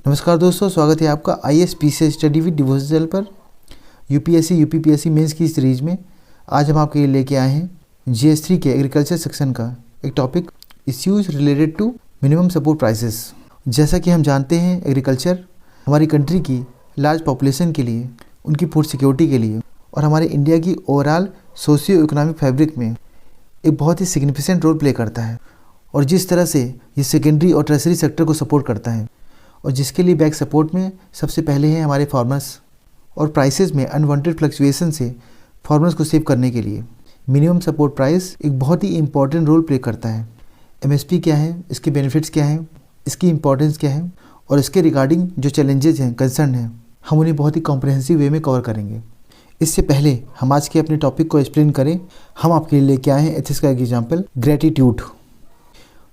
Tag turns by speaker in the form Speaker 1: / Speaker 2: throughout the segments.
Speaker 1: नमस्कार दोस्तों, स्वागत है आपका IAS-PCS study with devotion channel पर। यूपीएससी यूपीपीएससी मेंस की सीरीज में आज हम आपके लिए लेके आए हैं GS3 के एग्रीकल्चर सेक्शन का एक topic, issues related to minimum support prices. जैसा कि हम जानते हैं, एग्रीकल्चर हमारी कंट्री की लार्ज पॉपुलेशन के लिए, उनकी फूड सिक्योरिटी के लिए और हमारे इंडिया की ओवरऑल सोशियो इकोनॉमिक फैब्रिक में एक बहुत ही सिग्निफिकेंट रोल प्ले करता है। और जिस तरह से ये सेकेंडरी और टर्सरी सेक्टर को सपोर्ट करता है, और जिसके लिए बैक सपोर्ट में सबसे पहले हैं हमारे फार्मर्स, और प्राइसेस में अनवांटेड फ्लक्चुएशन से फार्मर्स को सेव करने के लिए मिनिमम सपोर्ट प्राइस एक बहुत ही इंपॉर्टेंट रोल प्ले करता है। MSP क्या है, इसके बेनिफिट्स क्या हैं, इसकी इंपॉर्टेंस क्या है और इसके रिगार्डिंग जो चैलेंजेस हैं, कंसर्न हैं, हम उन्हें बहुत ही कॉम्प्रिहेंसिव वे में कवर करेंगे। इससे पहले हम आज के अपने टॉपिक को एक्सप्लेन करें, हम आपके लिए लेके आए हैं एथिक्स का एक एग्जाम्पल, ग्रेटिट्यूड,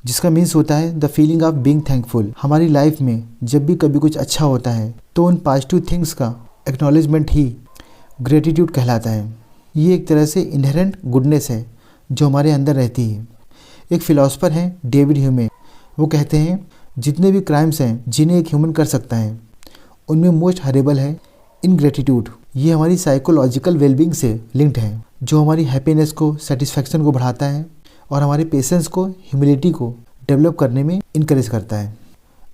Speaker 1: जिसका मीन्स होता है the feeling of being thankful. हमारी लाइफ में जब भी कभी कुछ अच्छा होता है तो उन पॉजिटिव थिंग्स का एक्नॉलेजमेंट ही ग्रेटिट्यूड कहलाता है। ये एक तरह से इनहेरेंट गुडनेस है जो हमारे अंदर रहती है। एक फिलोसफर हैं डेविड ह्यूमे, वो कहते हैं जितने भी क्राइम्स हैं जिन्हें एक ह्यूमन कर सकता है, उनमें मोस्ट हरेबल है इनग्रेटिट्यूड। ये हमारी साइकोलॉजिकल वेलबींग से लिंक्ड है, जो हमारी हैप्पीनेस को, सेटिस्फैक्शन को बढ़ाता है और हमारे पेशेंस को, ह्यूमिलिटी को डेवलप करने में इनकरेज करता है।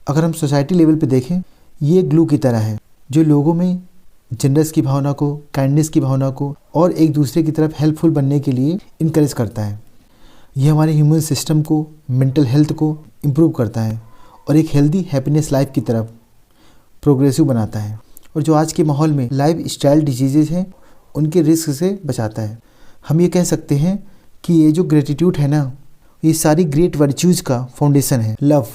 Speaker 1: अगर हम सोसाइटी लेवल पे देखें, ये ग्लू की तरह है जो लोगों में जनरस की भावना को, काइंडनेस की भावना को और एक दूसरे की तरफ हेल्पफुल बनने के लिए इनकरेज करता है। ये हमारे ह्यूमन सिस्टम को, मेंटल हेल्थ को इम्प्रूव करता है और एक हेल्दी हैप्पीनेस लाइफ की तरफ प्रोग्रेसिव बनाता है। और जो आज के माहौल में लाइफ स्टाइल डिजीजेज हैं, उनके रिस्क से बचाता है। हम ये कह सकते हैं कि ये जो ग्रेटिट्यूड है ना, ये सारी ग्रेट वर्च्यूज़ का फाउंडेशन है। लव,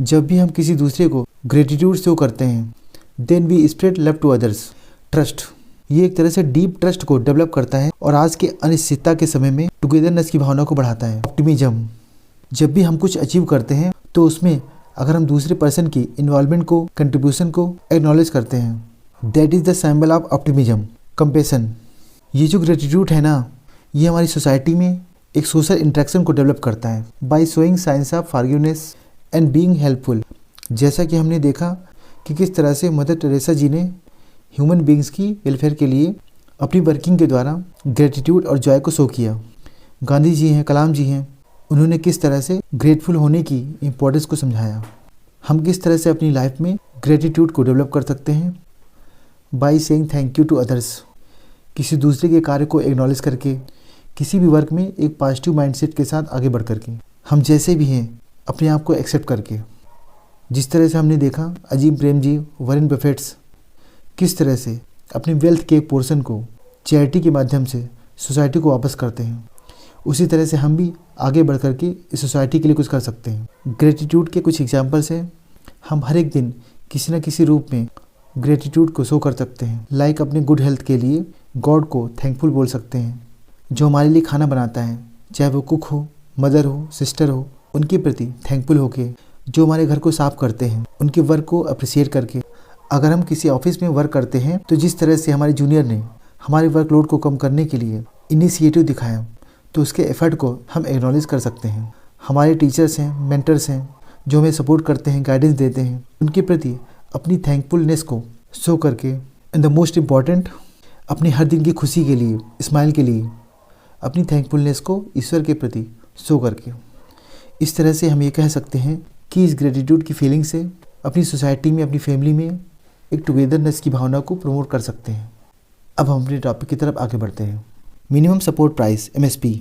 Speaker 1: जब भी हम किसी दूसरे को ग्रेटिट्यूड शो करते हैं, then we spread love to others. Trust, ये एक तरह से डीप ट्रस्ट को डेवलप करता है और आज के अनिश्चितता के समय में टुगेदरनेस की भावना को बढ़ाता है। ऑप्टिमिज्म, जब भी हम कुछ अचीव करते हैं तो उसमें अगर हम दूसरे पर्सन की इन्वॉल्वमेंट को, कंट्रीब्यूशन को एक्नॉलेज करते हैं, that is the symbol of optimism. Compassion, ये जो ग्रेटिट्यूड है ना, ये हमारी सोसाइटी में एक सोशल इंटरेक्शन को डेवलप करता है by showing science of forgiveness and being helpful. जैसा कि हमने देखा कि किस तरह से मदर टेरेसा जी ने ह्यूमन बींग्स की वेलफेयर के लिए अपनी वर्किंग के द्वारा ग्रेटिट्यूड और जॉय को शो किया। गांधी जी हैं, कलाम जी हैं, उन्होंने किस तरह से ग्रेटफुल होने की इम्पोर्टेंस को समझाया। हम किस तरह से अपनी लाइफ में ग्रेटिट्यूड को डेवलप कर सकते हैं by saying thank you to others, किसी दूसरे के कार्य को एक्नॉलेज करके, किसी भी वर्क में एक पॉजिटिव माइंडसेट के साथ आगे बढ़ करके, हम जैसे भी हैं अपने आप को एक्सेप्ट करके। जिस तरह से हमने देखा अजीम प्रेम जी, वॉरेन बफेट्स किस तरह से अपनी वेल्थ के एक पोर्शन को चैरिटी के माध्यम से सोसाइटी को वापस करते हैं, उसी तरह से हम भी आगे बढ़ करके इस सोसाइटी के लिए कुछ कर सकते हैं। ग्रेटिट्यूड के कुछ एग्जाम्पल्स हैं। हम हर एक दिन किसी न किसी रूप में ग्रेटिट्यूड को शो कर सकते हैं। लाइक अपने गुड हेल्थ के लिए गॉड को थैंकफुल बोल सकते हैं, जो हमारे लिए खाना बनाता है, चाहे वो कुक हो, मदर हो, सिस्टर हो, उनके प्रति थैंकफुल होके, जो हमारे घर को साफ करते हैं, उनके वर्क को अप्रिशिएट करके। अगर हम किसी ऑफिस में वर्क करते हैं तो जिस तरह से हमारे जूनियर ने हमारे वर्कलोड को कम करने के लिए इनिशिएटिव दिखाया, तो उसके एफर्ट को हम एक्नॉलेज कर सकते हैं। हमारे टीचर्स हैं, मेंटर्स हैं, जो हमें सपोर्ट करते हैं, गाइडेंस देते हैं, उनके प्रति अपनी थैंकफुलनेस को शो करके, एंड द मोस्ट इम्पॉर्टेंट, अपनी हर दिन की खुशी के लिए, स्माइल के लिए अपनी थैंकफुलनेस को ईश्वर के प्रति शो करके। इस तरह से हम ये कह सकते हैं कि इस ग्रेटिट्यूड की फीलिंग से अपनी सोसाइटी में, अपनी फैमिली में एक टुगेदरनेस की भावना को प्रमोट कर सकते हैं। अब हम अपने टॉपिक की तरफ आगे बढ़ते हैं। Minimum support price, MSP।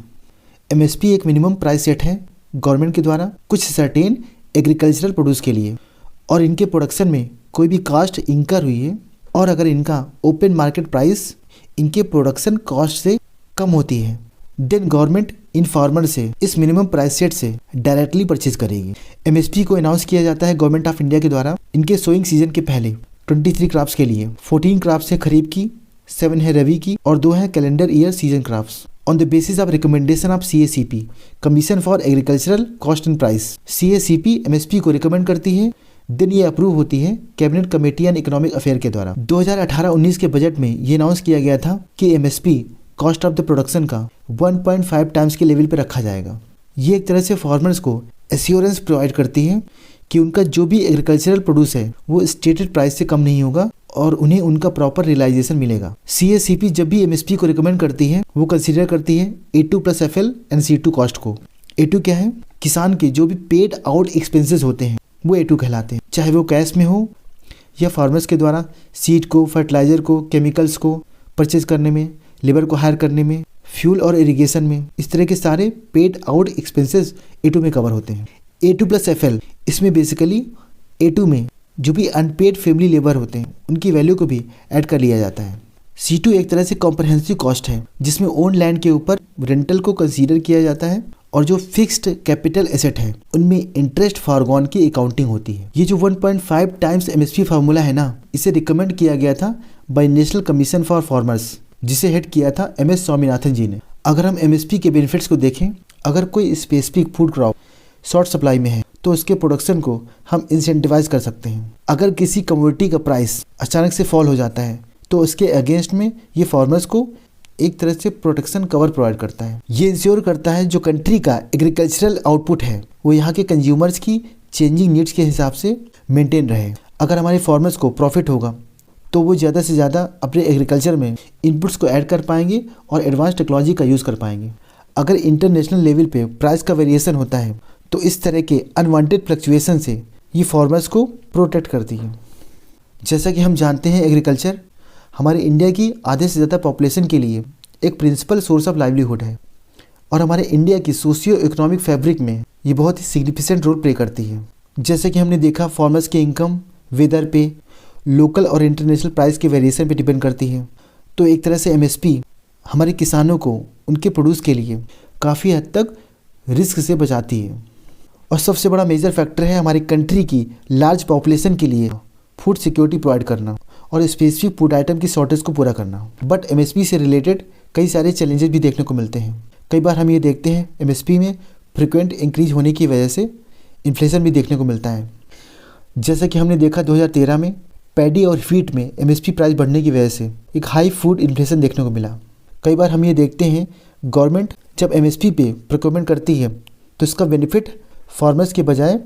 Speaker 1: MSP एक मिनिमम प्राइस सेट है गवर्नमेंट के द्वारा कुछ सर्टेन एग्रीकल्चरल प्रोड्यूस के लिए, और इनके प्रोडक्शन में कोई भी कास्ट इंकर हुई है और अगर इनका ओपन मार्केट प्राइस इनके प्रोडक्शन कॉस्ट से कम होती है, देन गवर्नमेंट इन फार्मर से इस मिनिमम प्राइस सेट से डायरेक्टली परचेज करेगी। MSP को अनाउंस किया जाता है गवर्नमेंट ऑफ इंडिया के द्वारा इनके सोइंग सीजन के पहले 23 क्रॉप्स के लिए। 14 क्रॉप्स हैं खरीफ की, 7 है रबी की और 2 हैं calendar year season crops. On the basis of recommendation of CACP, commission for agricultural cost and price, CACP MSP को रिकमेंड करती है, देन ये अप्रूव होती है cabinet committee and economic affair के द्वारा। 2018-19 के बजट में ये अनाउंस किया गया था कि MSP cost of the production का 1.5 टाइम्स के लेवल पर रखा जाएगा। ये एक तरह से फार्मर्स को एश्योरेंस प्रोवाइड करती है कि उनका जो भी एग्रीकल्चरल प्रोड्यूस है वो स्टेटेड प्राइस से कम नहीं होगा और उन्हें उनका प्रॉपर रियलाइजेशन मिलेगा। CACP जब भी MSP को रिकमेंड करती है वो कंसीडर करती है A2 + FL and C2 cost को। A2 क्या है? किसान के जो भी पेड आउट एक्सपेंसेस होते हैं वो A2 कहलाते हैं, चाहे वो कैश में हो या फार्मर्स के द्वारा सीड को, फर्टिलाइज़र को, केमिकल्स को परचेज करने में, लेबर को हायर करने में, फ्यूल और इरिगेशन में। इस तरह के सारे पेड आउट एक्सपेंसेस A2 में कवर होते हैं। A2 + FL इसमें बेसिकली A2 में जो भी अनपेड फैमिली लेबर होते हैं उनकी वैल्यू को भी ऐड कर लिया जाता है। C2 एक तरह से कॉम्प्रहेंसिव कॉस्ट है जिसमें ओन लैंड के ऊपर रेंटल को कंसीडर किया जाता है और जो फिक्स्ड कैपिटल एसेट है उनमें इंटरेस्ट फॉरगॉन की अकाउंटिंग होती है। ये जो 1.5 टाइम्स MSP फार्मूला है ना, इसे रिकमेंड किया गया था by national commission for farmers, जिसे हेड किया था MS स्वामीनाथन जी ने। अगर हम MSP के बेनिफिट्स को देखें, अगर कोई specific food crop short supply में है तो उसके प्रोडक्शन को हम इंसेंटिवाइज कर सकते हैं। अगर किसी कमोडिटी का प्राइस अचानक से फॉल हो जाता है तो उसके अगेंस्ट में ये फार्मर्स को एक तरह से प्रोटेक्शन कवर प्रोवाइड करता है। ये इंश्योर करता है जो कंट्री का एग्रीकल्चरल आउटपुट है वो यहाँ के कंज्यूमर्स की चेंजिंग नीड्स के हिसाब से मेंटेन रहे। अगर हमारे फार्मर्स को प्रॉफिट होगा तो वो ज़्यादा से ज़्यादा अपने एग्रीकल्चर में इनपुट्स को ऐड कर पाएंगे और एडवांस टेक्नोलॉजी का यूज़ कर पाएंगे। अगर इंटरनेशनल लेवल पे प्राइस का वेरिएशन होता है तो इस तरह के अनवांटेड फ्लक्चुएशन से ये फार्मर्स को प्रोटेक्ट करती है। जैसा कि हम जानते हैं एग्रीकल्चर हमारे इंडिया की आधे से ज़्यादा पॉपुलेशन के लिए एक प्रिंसिपल सोर्स ऑफ लाइवलीहुड है और हमारे इंडिया की सोशियो इकोनॉमिक फैब्रिक में ये बहुत ही सिग्निफिकेंट रोल प्ले करती है। जैसे कि हमने देखा फार्मर्स की इनकम वेदर पे, लोकल और इंटरनेशनल प्राइस के वेरिएशन पे डिपेंड करती है। तो एक तरह से MSP हमारे किसानों को उनके प्रोड्यूस के लिए काफ़ी हद तक रिस्क से बचाती है। और सबसे बड़ा मेजर फैक्टर है हमारी कंट्री की लार्ज पॉपुलेशन के लिए फूड सिक्योरिटी प्रोवाइड करना और स्पेसिफिक फूड आइटम की शॉर्टेज को पूरा करना। बट MSP से रिलेटेड कई सारे चैलेंजेस भी देखने को मिलते हैं। कई बार हम ये देखते हैं MSP में फ्रिक्वेंट इंक्रीज होने की वजह से इन्फ्लेशन भी देखने को मिलता है। जैसा कि हमने देखा 2013 में पैडी और वीट में MSP प्राइस बढ़ने की वजह से एक हाई फूड इन्फ्लेशन देखने को मिला। कई बार हम ये देखते हैं गवर्नमेंट जब MSP पे प्रोक्योरमेंट करती है तो इसका बेनिफिट फार्मर्स के बजाय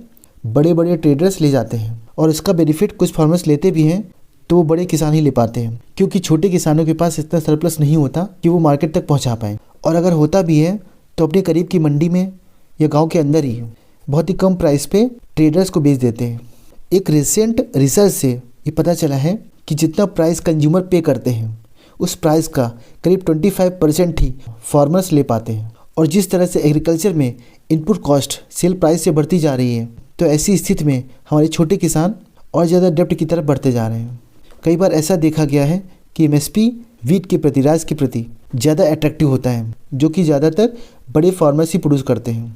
Speaker 1: बड़े बड़े ट्रेडर्स ले जाते हैं और इसका बेनिफिट कुछ फार्मर्स लेते भी हैं तो वो बड़े किसान ही ले पाते हैं, क्योंकि छोटे किसानों के पास इतना सरप्लस नहीं होता कि वो मार्केट तक पहुंचा पाएँ। और अगर होता भी है तो अपने करीब की मंडी में या गांव के अंदर ही बहुत ही कम प्राइस पे ट्रेडर्स को बेच देते हैं। एक रिसेंट रिसर्च से ये पता चला है कि जितना प्राइस कंज्यूमर पे करते हैं उस प्राइस का करीब 25% ही फार्मर्स ले पाते हैं। और जिस तरह से एग्रीकल्चर में इनपुट कॉस्ट सेल प्राइस से बढ़ती जा रही है तो ऐसी स्थिति में हमारे छोटे किसान और ज़्यादा डेप्ट की तरफ बढ़ते जा रहे हैं। कई बार ऐसा देखा गया है कि MSP वीट के प्रति, राइस के प्रति ज़्यादा अट्रैक्टिव होता है, जो कि ज़्यादातर बड़े फार्मर्स ही प्रोड्यूस करते हैं।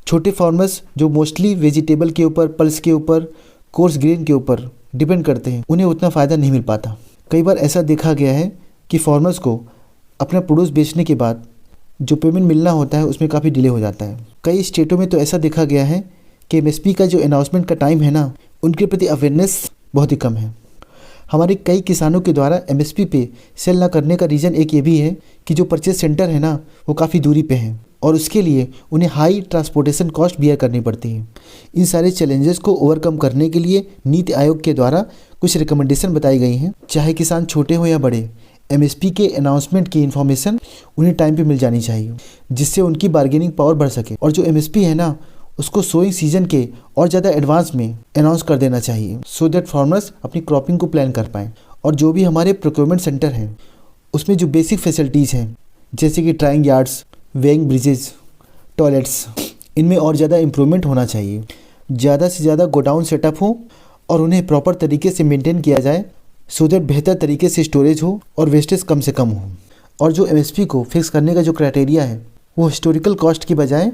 Speaker 1: छोटे फार्मर्स जो मोस्टली वेजिटेबल के ऊपर, पल्स के ऊपर, कोर्स ग्रेन के ऊपर डिपेंड करते हैं, उन्हें उतना फ़ायदा नहीं मिल पाता। कई बार ऐसा देखा गया है कि फार्मर्स को अपना प्रोड्यूस बेचने के बाद जो पेमेंट मिलना होता है उसमें काफ़ी डिले हो जाता है। कई स्टेटों में तो ऐसा देखा गया है कि MSP का जो अनाउंसमेंट का टाइम है ना, उनके प्रति अवेयरनेस बहुत ही कम है। हमारे कई किसानों के द्वारा MSP पे सेल ना करने का रीज़न एक ये भी है कि जो परचेज सेंटर है ना वो काफ़ी दूरी पे हैं और उसके लिए उन्हें हाई ट्रांसपोर्टेशन कॉस्ट बियर करनी पड़ती है। इन सारे चैलेंजेस को ओवरकम करने के लिए नीति आयोग के द्वारा कुछ रिकमेंडेशन बताई गई हैं। चाहे किसान छोटे हो या बड़े, MSP के अनाउंसमेंट की इन्फॉर्मेशन उन्हें टाइम पे मिल जानी चाहिए, जिससे उनकी बार्गेनिंग पावर बढ़ सके। और जो MSP है ना उसको सोइंग सीजन के और ज़्यादा एडवांस में अनाउंस कर देना चाहिए, सो दैट फार्मर्स अपनी क्रॉपिंग को प्लान कर पाएँ। और जो भी हमारे प्रोक्योरमेंट सेंटर हैं उसमें जो बेसिक फैसिलिटीज़ हैं जैसे कि drawing yards, weighing bridges, toilets, इनमें और ज़्यादा इम्प्रूवमेंट होना चाहिए। ज़्यादा से ज़्यादा गोडाउन सेटअप हो और उन्हें प्रॉपर तरीके से मेंटेन किया जाए, सो दैट बेहतर तरीके से स्टोरेज हो और वेस्टेज कम से कम हो। और जो MSP को फिक्स करने का जो क्राइटेरिया है वो हिस्टोरिकल कॉस्ट की बजाय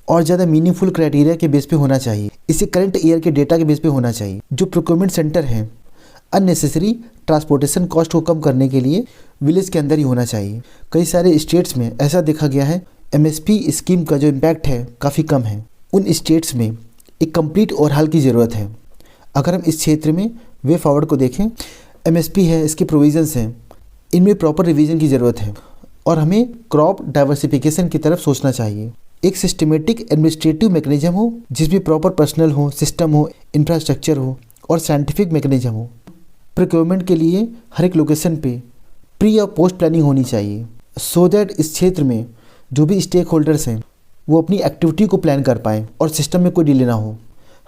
Speaker 1: और ज़्यादा मीनिंगफुल क्राइटेरिया के बेस पे होना चाहिए। इसे करंट ईयर के डेटा के बेस पे होना चाहिए। जो प्रोक्योरमेंट सेंटर हैं अननेसेसरी ट्रांसपोर्टेशन कॉस्ट को कम करने के लिए विलेज के अंदर ही होना चाहिए। कई सारे स्टेट्स में ऐसा देखा गया है MSP स्कीम का जो इम्पैक्ट है काफ़ी कम है। उन स्टेट्स में एक कंप्लीट ओवरहाल की ज़रूरत है। अगर हम इस क्षेत्र में वे फॉरवर्ड को देखें, MSP है, इसके प्रोविजंस हैं, इनमें प्रॉपर रिवीजन की ज़रूरत है और हमें क्रॉप डाइवर्सिफिकेशन की तरफ सोचना चाहिए। एक सिस्टमेटिक एडमिनिस्ट्रेटिव मैकेनिज्म हो जिसमें प्रॉपर पर्सनल हो, सिस्टम हो, इंफ्रास्ट्रक्चर हो और साइंटिफिक मैकेनिज्म हो। प्रोक्योरमेंट के लिए हर एक लोकेशन पे प्री और पोस्ट प्लानिंग होनी चाहिए, सो दैट इस क्षेत्र में जो भी स्टेक होल्डर्स हैं वो अपनी एक्टिविटी को प्लान कर पाएँ और सिस्टम में कोई डिले ना हो।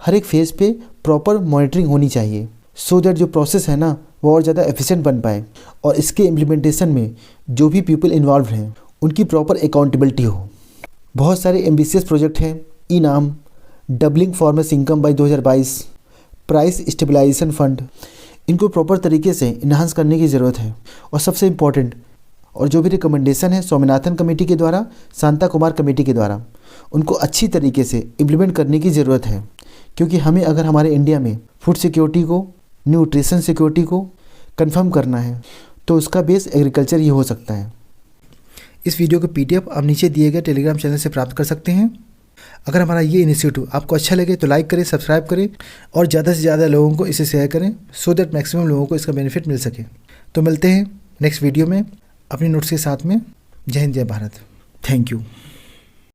Speaker 1: हर एक फेज़ पे प्रॉपर मॉनिटरिंग होनी चाहिए, सो दैट जो प्रोसेस है ना वो और ज़्यादा एफिशिएंट बन पाए और इसके इम्प्लीमेंटेशन में जो भी पीपल इन्वॉल्व हैं उनकी प्रॉपर अकाउंटेबिलिटी हो। बहुत सारे एम्बिशियस प्रोजेक्ट हैं, eNAM, doubling farmers income by 2022, price stabilisation fund, इनको प्रॉपर तरीके से इन्हांस करने की ज़रूरत है। और सबसे इम्पॉर्टेंट और जो भी रिकमेंडेशन है स्वामीनाथन कमेटी के द्वारा, शांता कुमार कमेटी के द्वारा, उनको अच्छी तरीके से इम्प्लीमेंट करने की ज़रूरत है, क्योंकि हमें अगर हमारे इंडिया में फूड सिक्योरिटी को, न्यूट्रिशन सिक्योरिटी को कंफर्म करना है तो उसका बेस एग्रीकल्चर ही हो सकता है। इस वीडियो को PDF आप नीचे दिए गए टेलीग्राम चैनल से प्राप्त कर सकते हैं। अगर हमारा ये इनिशिएटिव आपको अच्छा लगे तो लाइक करें, सब्सक्राइब करें और ज़्यादा से ज़्यादा लोगों को इसे शेयर करें, सो दैट मैक्सिमम लोगों को इसका बेनिफिट मिल सके। तो मिलते हैं नेक्स्ट वीडियो में अपनी नोट्स के साथ में। जय हिंद, जय भारत। Thank you.